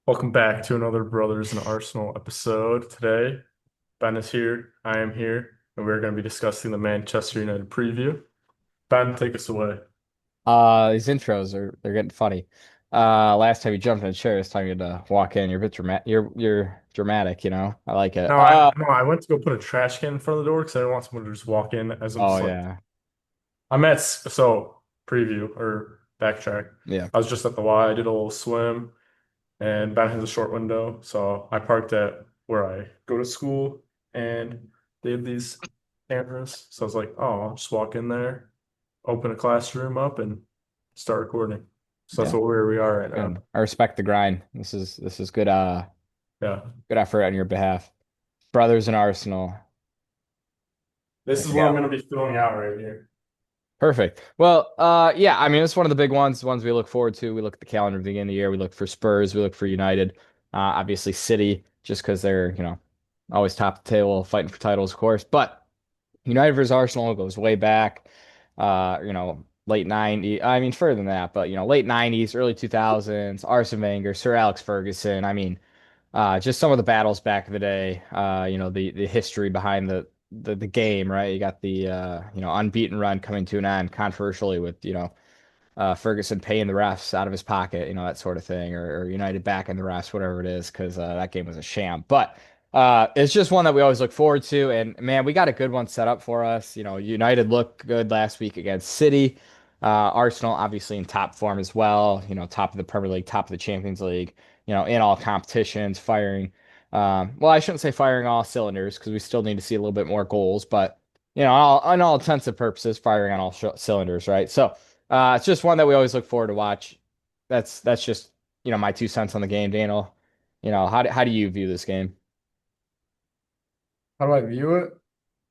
Welcome back to another Brothers in Arsenal episode. Today, Ben is here, I am here, and we're going to be discussing the Manchester United preview. Ben, take us away. These intros they're getting funny. Last time you jumped in the chair, this time you had to walk in. You're a bit dramatic. You're dramatic, you know. I like it. No, I went to go put a trash can in front of the door because I didn't want someone to just walk in as I'm Oh just like, yeah, I'm at, so preview or backtrack. yeah, I was just at the Y, I did a little swim, and Ben has a short window, so I parked at where I go to school, and they have these cameras. So I was like, oh, I'll just walk in there, open a classroom up and start recording. So that's yeah. where we are right now. Good. I respect the grind. This is good. Yeah. Good effort on your behalf. Brothers in Arsenal. This There is we what I'm go. going to be filling out right here. Perfect. Well, yeah. I mean, it's one of the big ones we look forward to. We look at the calendar at the beginning of the year. We look for Spurs. We look for United. Obviously City, just because they're always top of the table, fighting for titles, of course. But United versus Arsenal goes way back, late 90s. I mean, further than that, but late 90s, early 2000s, Arsene Wenger, Sir Alex Ferguson. I mean, just some of the battles back in the day. The history behind the game, right? You got the unbeaten run coming to an end, controversially with Ferguson paying the refs out of his pocket, that sort of thing, or United backing the refs, whatever it is, because that game was a sham. But it's just one that we always look forward to. And man, we got a good one set up for us. United looked good last week against City. Arsenal obviously in top form as well. Top of the Premier League, top of the Champions League. In all competitions, firing. Well, I shouldn't say firing all cylinders because we still need to see a little bit more goals, but on all intents and purposes, firing on all cylinders, right? So. It's just one that we always look forward to watch. That's just my 2 cents on the game, Daniel. How do you view this game? How do I view it?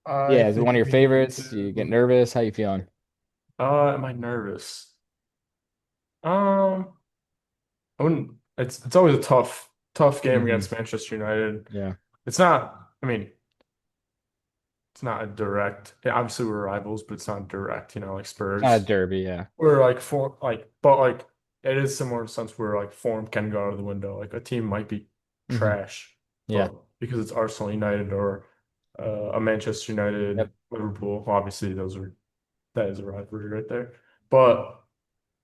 I Yeah, is it one think of your we need favorites? Do you get to. nervous? How you feeling? Am I nervous? Um, I wouldn't. It's always a tough game Hmm. against Manchester United. Yeah, It's not. I mean, it's not a direct. Yeah, obviously, we're rivals, but it's not direct. Like it's not a Spurs. derby. Yeah. Or like but like it is similar in the sense where like form can go out of the window. Like a team might be Hmm. trash, Yeah. but because it's Arsenal United or a Manchester United, Yep. Liverpool, obviously that is a rivalry right there. But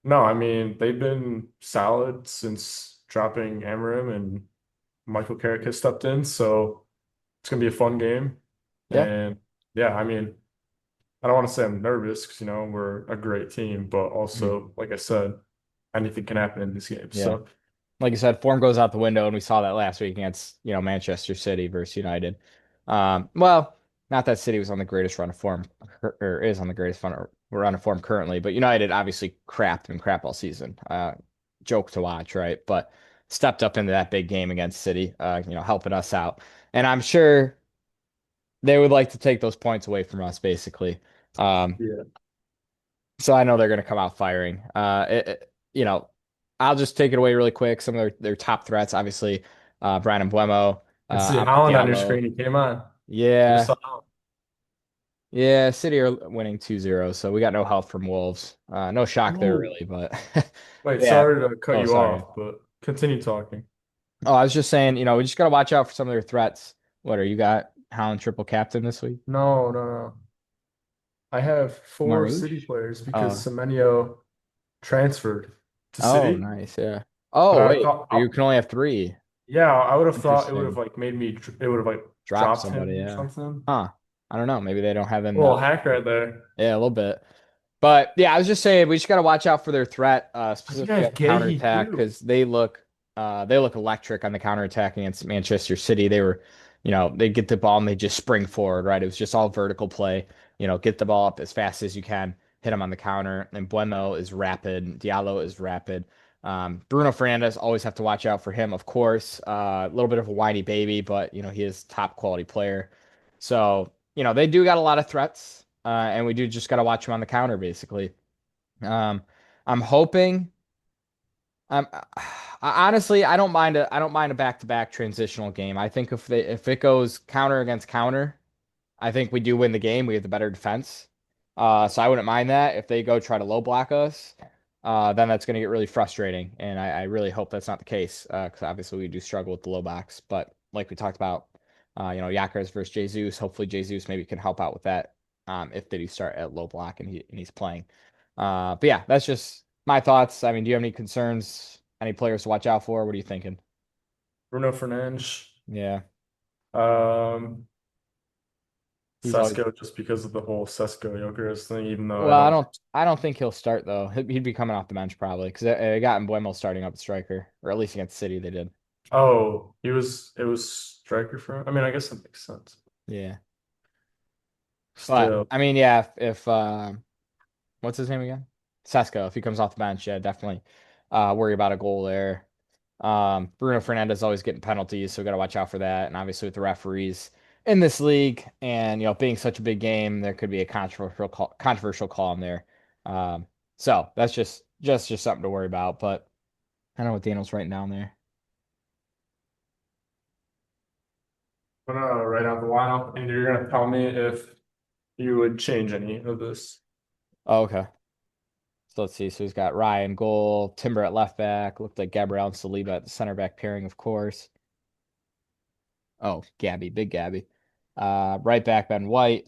no, I mean they've been solid since dropping Amarim and Michael Carrick has stepped in, so it's gonna be a fun game. Yeah. And yeah, I mean I don't want to say I'm nervous because we're a great team, but Mhm. also, like I said, anything can happen in this game. Yeah. So Like you said, form goes out the window, and we saw that last week against Manchester City versus United. Well, not that City was on the greatest run of form, or is on the greatest run of form currently, but United obviously crapped and crap all season. Joke to watch, right? But stepped up into that big game against City, helping us out, and I'm sure they would like to take those points away from us, basically. Um, yeah, so I know they're going to come out firing. I'll just take it away really quick. Some of their top threats, obviously, Brandon Buemo, I see Amad Holland on your Diallo. screen. He came on. I just Yeah, saw. yeah, City are winning 2-0, so we got no help from Wolves. No shock there, Oh, really, but wait, yeah. sorry to cut Oh, you sorry. off, but continue talking. Oh, I was just saying, we just got to watch out for some of their threats. What are you got? Haaland triple captain this week? No, no, no. I have four City Marouche? players because Oh, Semenyo transferred to oh, City, nice, yeah. but Oh, I wait, thought, you can only have three. yeah, I would have thought it would have Interesting. like it would have like Drop dropped somebody, him or yeah. something. Huh. I don't know. Maybe they don't have A little enough. hack right there. Yeah, a little bit. But yeah, I was just saying we just got to watch out for their threat, I think I specifically on have the Gahey counterattack, too. because they look electric on the counterattack against Manchester City. They get the ball and they just spring forward, right? It was just all vertical play. Get the ball up as fast as you can, hit them on the counter. And Buemo is rapid. Diallo is rapid. Bruno Fernandes, always have to watch out for him, of course. A little bit of a whiny baby, but he is top quality player. So, they do got a lot of threats, and we do just got to watch him on the counter, basically. Um, I'm hoping. Um, honestly, I don't mind a back-to-back transitional game. I think if it goes counter against counter, I think we do win the game. We have the better defense. So I wouldn't mind that if they go try to low block us. then that's going to get really frustrating. And I really hope that's not the case because obviously we do struggle with the low backs. But like we talked about, Yackers versus Jesus. Hopefully Jesus maybe can help out with that if they do start at low block and he's playing. But yeah, that's just my thoughts. I mean, do you have any concerns? Any players to watch out for? What are you thinking? Bruno Fernandes, Yeah, um, he's always. Sesko, just because of the whole Sesko Jokeres thing. Even though I Well, don't. I don't think he'll start though. He'd be coming off the bench probably because they got Mbuemo starting up at striker, or at least against City they did. Oh, he was. It was striker for him. I mean, I guess that makes sense. Yeah, but Still, I mean, yeah, if what's his name again? Sesko. If he comes off the bench, yeah, definitely worry about a goal there. Bruno Fernandes always getting penalties, so we got to watch out for that. And obviously with the referees in this league, and being such a big game, there could be a controversial call in there. So that's just something to worry about. But I don't know what Daniel's writing down there. I'm gonna write out the lineup, and you're gonna tell me if you would change any of this. Oh, okay. So let's see. So he's got Ryan goal, Timber at left back. Looked like Gabriel and Saliba at the center back pairing, of course. Oh, Gabby, big Gabby. Right back Ben White.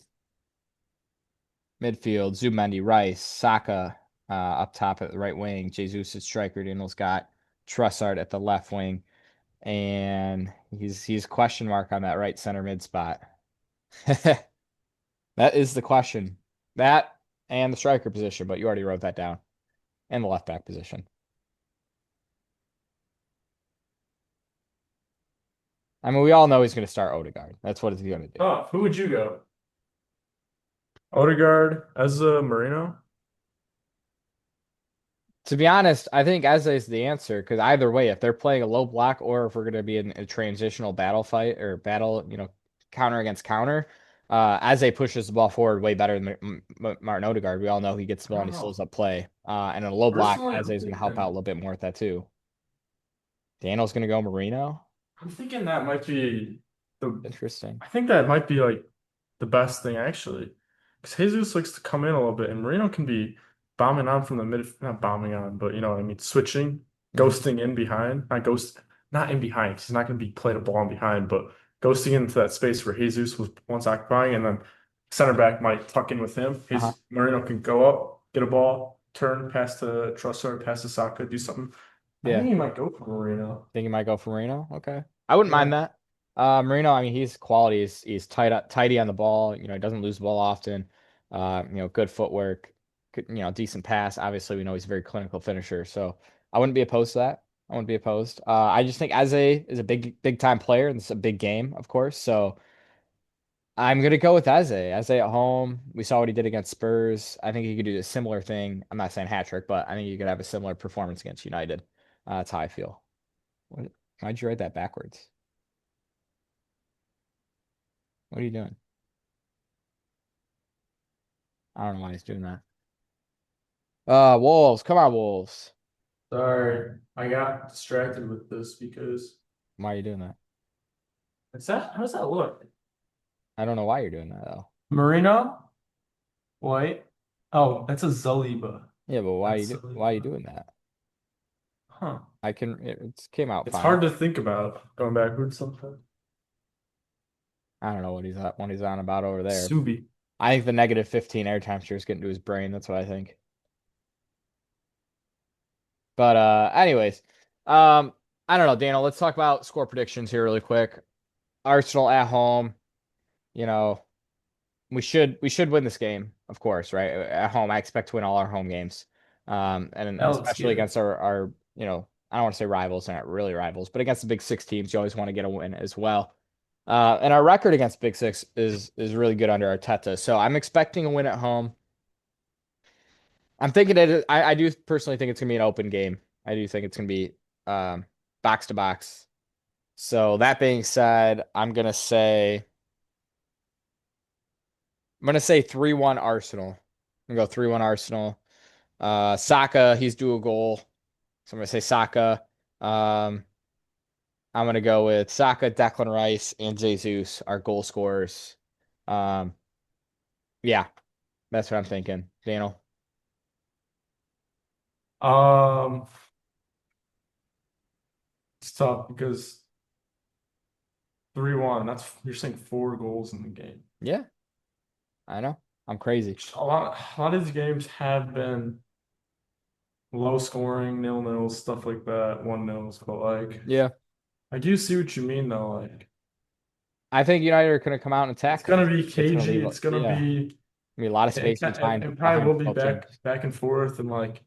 Midfield, Zubimendi, Rice, Saka up top at the right wing. Jesus is striker. Daniel's got Trussard at the left wing, and he's question mark on that right center mid spot. That is the question. That and the striker position, but you already wrote that down, and the left back position. I mean, we all know he's going to start Odegaard. That's what he's going to do. Oh, who would you go? Odegaard, Eza, Marino? To be honest, I think Eze is the answer because either way, if they're playing a low block or if we're going to be in a transitional battle fight or battle, counter against counter, Eze pushes the ball forward way better than Martin Odegaard. We all know he gets the I ball and don't he slows know. up play. And in a low block, Personally, Eze is going to help out a little bit more with that too. Daniel's going to go Marino. I'm thinking that might be the. Interesting. I think that might be like the best thing actually, because Jesus likes to come in a little bit, and Marino can be bombing on from the mid, not bombing on, but you know what I mean, switching, Mhm. ghosting in behind, not in behind, 'cause he's not going to be playing a ball in behind, but ghosting into that space where Jesus was once occupying, and then center back might tuck in with him. Uh-huh. His Marino can go up, get a ball, turn, pass to Trossard, pass to Saka, do something. I Yeah. think he might go for Marino. Think he might go for Marino. Okay. I wouldn't mind Yeah. that. Marino, I mean, he's quality. He's tidy on the ball. He doesn't lose the ball often. Good footwork, good, decent pass. Obviously, we know he's a very clinical finisher. So I wouldn't be opposed to that. I wouldn't be opposed. I just think Eze is a big time player, and it's a big game, of course. So I'm gonna go with Eze. Eze at home. We saw what he did against Spurs. I think he could do a similar thing. I'm not saying hat trick, but I think he could have a similar performance against United. That's how I feel. What? Why'd you write that backwards? What are you doing? I don't know why he's doing that. Wolves. Come on, Wolves. Sorry, I got distracted with this because Why are you doing that? it's that. How does that look? I don't know why you're doing that though. Marino, white. Oh, that's a Zaliba. Yeah, but That's why are you Zaliba. doing that? Huh. It came out It's fine. hard to think about going backwards sometimes. I don't know what he's on about over there. Subi. I think the negative 15 air temperature is getting to his brain. That's what I think. But anyways, um, I don't know, Daniel. Let's talk about score predictions here really quick. Arsenal at home. You know, we should win this game, of course, right? At home, I expect to win all our home games. And Now let's especially get it. against our I don't want to say rivals, they're not really rivals, but against the big six teams, you always want to get a win as well. And our record against Big Six is really good under Arteta. So I'm expecting a win at home. I'm thinking I do personally think it's gonna be an open game. I do think it's gonna be box to box. So that being said, I'm gonna say 3-1 Arsenal. I'm gonna go 3-1 Arsenal. Saka, he's due a goal. So I'm gonna say Saka. Um, I'm gonna go with Saka, Declan Rice, and Jesus, our goal scorers. Um, yeah, that's what I'm thinking. Daniel. Um, it's tough because 3-1. That's you're saying 4 goals in the game. Yeah, I know. I'm crazy. A lot of these games have been low scoring, 0-0, stuff like that, 1-0s, but like Yeah. I do see what you mean though. Like I think United are going to come out and it's attack. gonna be It's going to cagey. leave, It's gonna yeah, be be a lot of it, space it, behind it probably behind will be both teams. back and forth, and like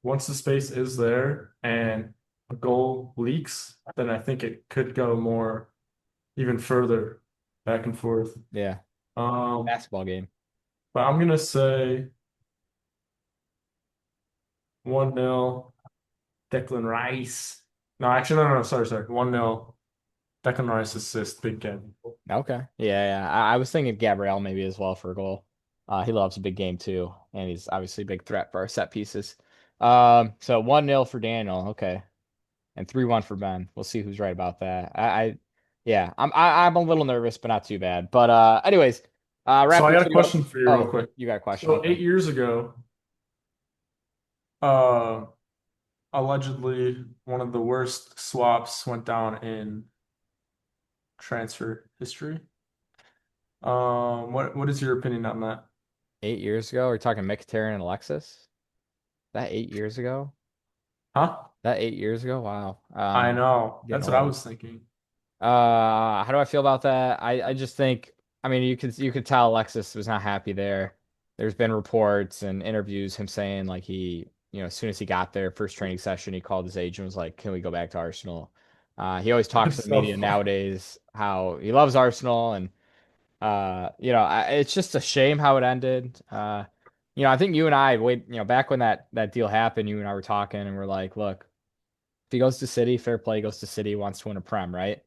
once the space is there and a goal leaks, then I think it could go more even further back and forth. Yeah, Um, basketball game. but I'm gonna say 1-0 Declan Rice. No, actually, no, sorry. 1-0 Declan Rice assist, big game. Okay. Yeah, yeah. I was thinking Gabrielle maybe as well for a goal. He loves a big game too, and he's obviously a big threat for our set pieces. So 1-0 for Daniel. Okay. And 3-1 for Ben. We'll see who's right about that. Yeah, I'm a little nervous, but not too bad. But anyways, So I wrapping got a things up. question for you real Oh, quick. you got a question. So Okay. 8 years ago, uh, allegedly one of the worst swaps went down in transfer history. What is your opinion on that? 8 years ago, we're talking Mkhitaryan and Alexis. That 8 years ago? Huh? That 8 years ago? Wow. I know. Getting That's what I old. was thinking. How do I feel about that? I just think, I mean, you could tell Alexis was not happy there. There's been reports and interviews him saying like as soon as he got there, first training session, he called his agent and was like, "Can we go back to Arsenal?" He always talks to That's the so media funny. nowadays how he loves Arsenal, and it's just a shame how it ended. I think you and I wait, back when that deal happened, you and I were talking and we're like, look, if he goes to City, fair play, he goes to City, wants to win a Prem, right?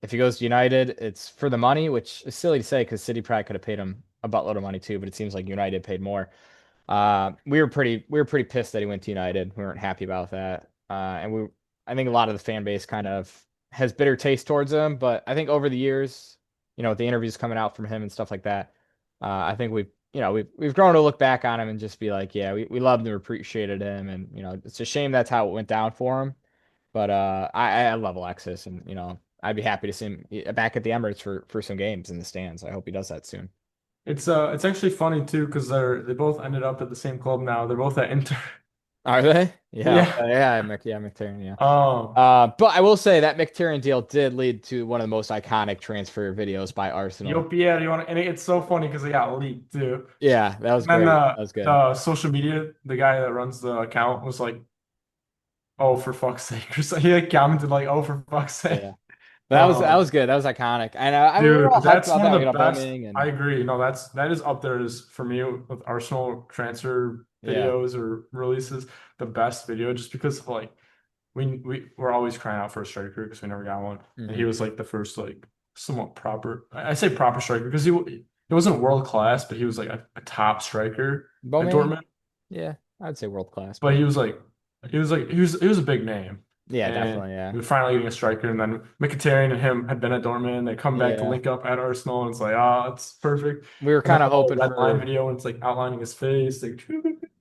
If he goes to United, it's for the money, which is silly to say because City probably could have paid him a buttload of money too, but it seems like United paid more. We were pretty pissed that he went to United. We weren't happy about that. I think a lot of the fan base kind of has bitter taste towards him, but I think over the years, with the interviews coming out from him and stuff like that, I think we've grown to look back on him and just be like, yeah, we loved and appreciated him, and it's a shame that's how it went down for him. But I love Alexis, and I'd be happy to see him back at the Emirates for some games in the stands. I hope he does that soon. It's actually funny too because they both ended up at the same club now. They're both at Inter. Are they? Yeah, Yeah. okay, yeah, Mkhitaryan, yeah. Um, But I will say that Mkhitaryan deal did lead to one of the most iconic transfer videos by Yo, Arsenal. Pierre, you want to? And it's so funny because it got leaked too. Yeah, that was And then great. That was good. the social media, the guy that runs the account was like, "Oh, for fuck's sake!" Or so he like commented like, "Oh, for fuck's sake." Yeah, but that was Um, good. That was iconic, and we were Dude, all hyped that's about one of that. the best. Bombing I and agree. No, that is up there as for me with Arsenal transfer yeah. videos or releases, the best video just because of like we're always crying out for a striker because we never got one. And he Hmm. was like the first like somewhat proper. I say proper striker because he wasn't world class, but he was like a top striker at Bombing, Dortmund. yeah, I'd say world class, But but he was a big name, yeah, and definitely, yeah, he was finally getting a striker. And then Mkhitaryan and him had been at Dortmund. They come back to yeah. link up at Arsenal, and it's like, ah, it's perfect. We were And then kind the of little hoping red line for video, and it's like outlining his face, like,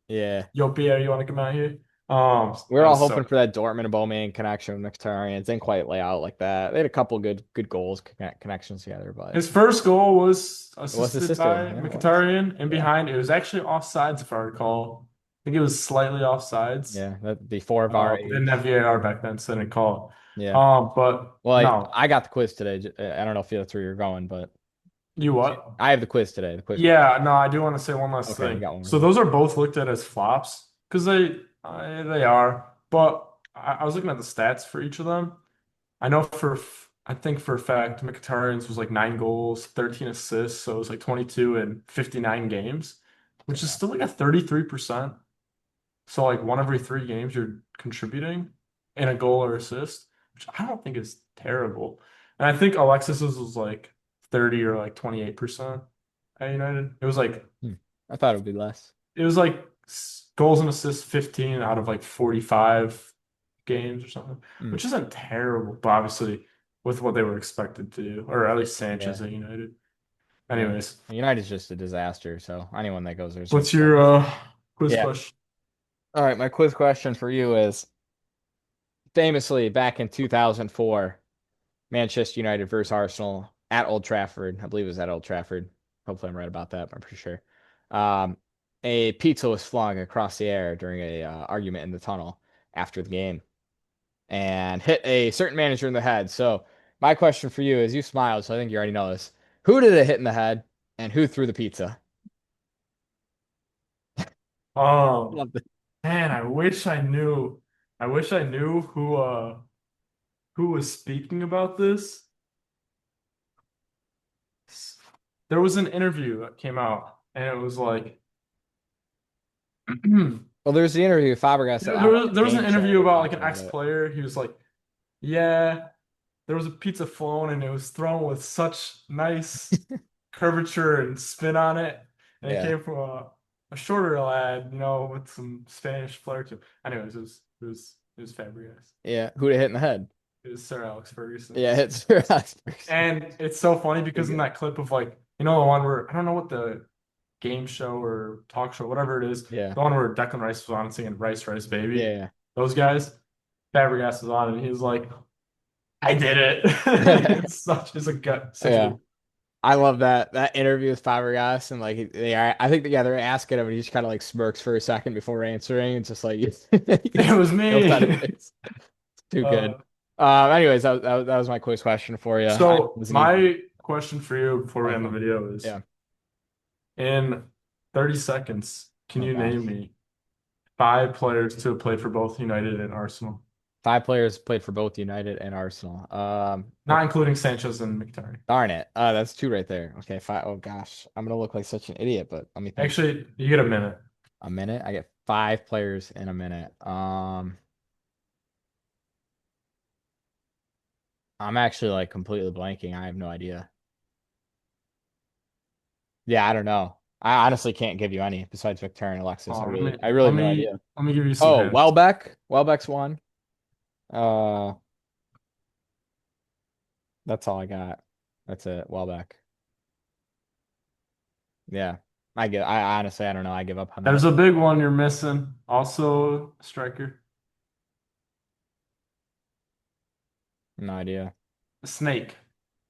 yeah. "Yo, Pierre, you want to come out here?" We were That all was so. hoping for that Dortmund and Bowman connection with Mkhitaryan. It didn't quite lay out like that. They had a couple good goals connections together, but His first goal was it was assisted assisted. by Yeah, it was. Mkhitaryan, and Yeah, behind it was actually offsides, if I recall. I think it was slightly offsides. yeah. That before of our We didn't have age. VAR back then, so they didn't call it. Yeah. But Well, no, I got the quiz today. I don't know if that's where you're going, but you what? I have the quiz today. The quiz. Yeah, no, I do want to say one last Okay, you thing. got one So more. those are both looked at as flops because they are. But I was looking at the stats for each of them. I know I think for a fact Mkhitaryan's was like 9 goals, 13 assists, so it was like 22 in 59 games, which is Yeah. still like a 33%. So like one every 3 games you're contributing in a goal or assist, which I don't think is terrible. And I think Alexis's was like 30 or like 28% at United. Hmm. I thought it would be less. It was like goals and assists 15 out of like 45 games or something, Hmm. which isn't terrible, but obviously with what they were expected to do, or at least Yeah. Sanchez at United. Yeah. Anyways, United's just a disaster, so anyone that goes there is gonna what's be tough. your quiz Yeah. question? All right, my quiz question for you is famously back in 2004, Manchester United versus Arsenal at Old Trafford. I believe it was at Old Trafford. Hopefully, I'm right about that, but I'm pretty sure. Um, a pizza was flung across the air during a argument in the tunnel after the game and hit a certain manager in the head. So, my question for you is you smiled, so I think you already know this. Who did it hit in the head and who threw the pizza? Oh Love it. man, I wish I knew. I wish I knew who was speaking about this. There was an interview that came out, and it was like Well, there's the interview with Fabregas on like a there was an game show. interview They about like talked an about it. ex-player. He was like, "Yeah, there was a pizza flown, and it was thrown with such nice curvature and spin on it, and it Yeah. came from a shorter lad, with some Spanish flair to it." Anyways, it was Fabregas. Yeah. Who did it hit in the head? It was Sir Alex Ferguson. Yeah, it's Sir Alex Ferguson. And it's so funny Too because in good. that clip of like, the one where I don't know what the game show or talk show, whatever it is, Yeah. the one where Declan Rice was on singing Rice, Rice, Baby, Yeah. those guys, Fabregas was on and he was like, I did it. Yeah. It's a gut, such a Yeah. good. I love that interview with Fabregas and like they are I think they're asking him and he just kind of like smirks for a second before answering. It's just like you can It see was the guilt on his me. face. Too good. Uh, Anyways, that was my quiz question for you. I it so was an easy one. my question for you before we Oh, end the go. video is Yeah. in 30 seconds, can Oh you name gosh. me five players to have played for both United and Arsenal? Five players played for both United and Arsenal. Not including Sanchez and Mkhitaryan. Darn it. That's two right there. Okay, five. Oh gosh. I'm gonna look like such an idiot, but let me think. Actually, you get a minute. A minute. I get five players in a minute. I'm actually like completely blanking. I have no idea. Yeah, I don't know. I honestly can't give you any besides Victor and Alexis. Oh, I really let have no me idea. let me give you some Oh, hints. Welbeck. Welbeck's one. Uh, that's all I got. That's it. Welbeck. Yeah. I honestly I don't know. I give up on There's that. a big one you're missing. Also, a striker. No idea. A snake,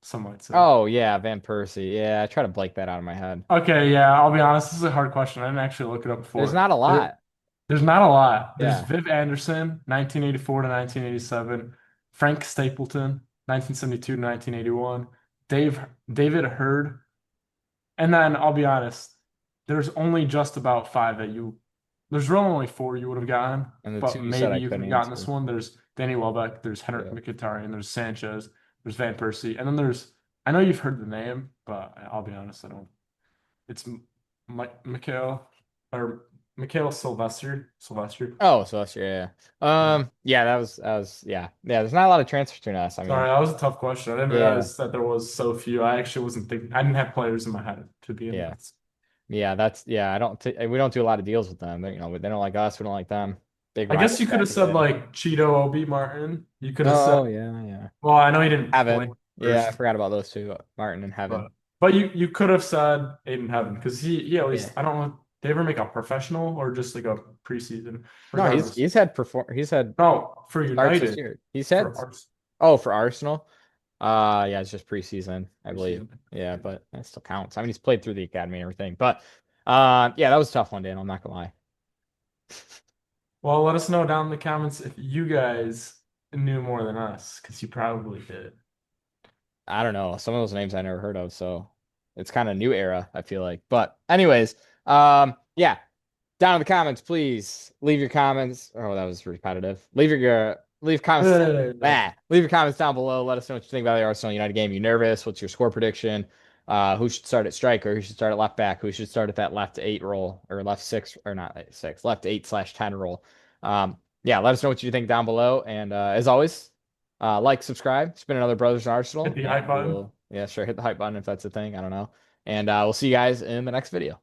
some might say. Oh yeah, Van Persie. Yeah, I try to blank that out of my head. Okay, yeah, I'll be honest. This is a hard question. I didn't actually look it up There's before. not a There, lot. there's not a lot. There's Yeah. Viv Anderson, 1984 to 1987. Frank Stapleton, 1972 to 1981. David Hurd. And then I'll be honest, there's only just about five there's really only four you would have gotten, And the two but you said maybe I you could couldn't have gotten this answer. one. There's Danny Welbeck, there's Henrik Yeah. Mkhitaryan, there's Sanchez, there's Van Persie, and then I know you've heard the name, but I'll be honest, I don't. It's Mikel or Mikel Sylvester. Oh, so that's Yeah. yeah, yeah. Yeah, there's not a lot of transfer to us. I Sorry, mean, that was a tough question. I didn't yeah. realize that there was so few. I actually wasn't thinking. I didn't have players in my head to begin Yeah. with. Yeah, I don't we don't do a lot of deals with them. They don't like us, we don't like them. Big I guess rivals you could back have in the said day. like Cheeto Obi Martin. You could have said, Oh, yeah, yeah. well, I know he didn't play Heaven. Yeah, I first, forgot about those two, Martin and but Heaven. you could have said Aiden Heaven because he at Yeah. least I don't know. Did they ever make a professional or just like a preseason? No, Regardless, he's had no, for starts this United, year. He's for had Ars oh for Arsenal. Yeah, it's just preseason, I believe. preseason. Yeah, but that still counts. I mean, he's played through the academy and everything. But yeah, that was a tough one, Dan. I'm not gonna lie. Well, let us know down in the comments if you guys knew more than us because you probably did. I don't know. Some of those names I never heard of, so it's kind of new era, I feel like. But anyways, yeah, down in the comments, please leave your comments. Oh, that was repetitive. Leave comments. Leave your comments down below. Let us know what you think about the Arsenal United game. You nervous? What's your score prediction? Who should start at striker? Who should start at left back? Who should start at that left eight role or left six or not six, left 8/10 role? Yeah, let us know what you think down below. And as always, like, subscribe. It's been another Brothers in Hit Arsenal, the hype and button. we'll yeah, sure, hit the hype button if that's a thing. I don't know. And we'll see you guys in the next video.